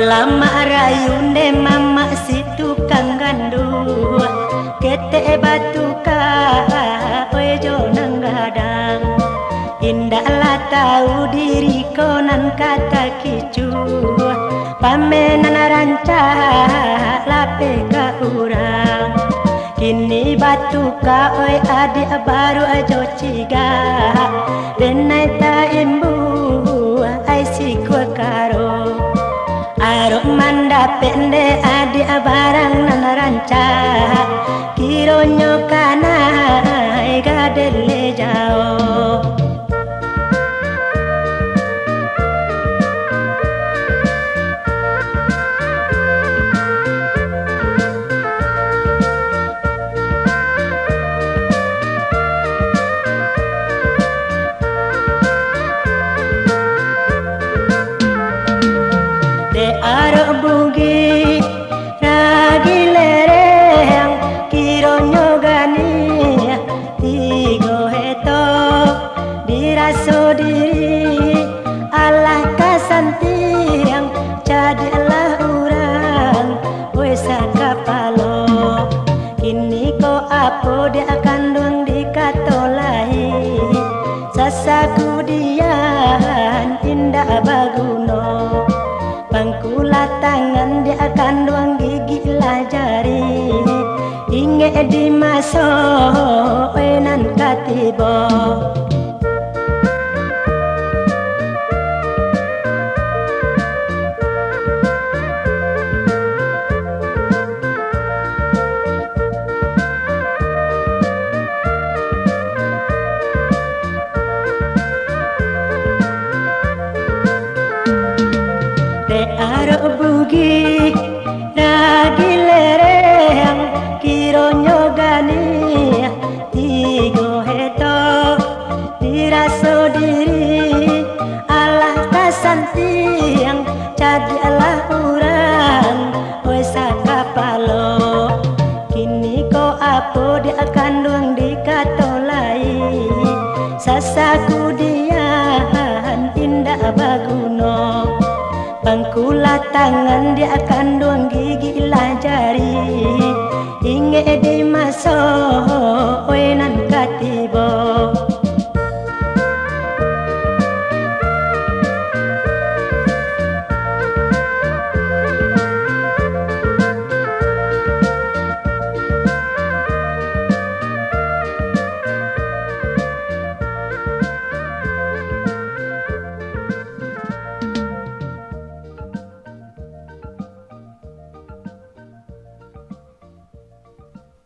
Lama rayunde mama si tukang gandu kete batu ka ojo nang gadang indah lah tahu diri konan kata kicu pamenan ranca lape ka urang kini batu ka oi adik baru ajo ciga denai ta imbu ai si kwa karo Arok manda pende adik barang nan ranca kironyo kana gadele jao Arok bugi ragi lereng kironyo gani tigo heto diraso diri Allah kasantiang jadilah urang wesa kapalo kini ko apo dia akan duang dikatolahi sasaku dian indah baguno Bangkula tangan dia akan doang gigi lah jari inge di maso enan katibo Arok bugi ragi lereng kironyo gani tigo heto diraso diri Allah kasantiang jadilah urang wesa kapalo kini ko apo dia akan duang dikatolai sasaku dian indah baguno Bangkula tangan dia akan doang gigi lah jari inge di maso enan katibo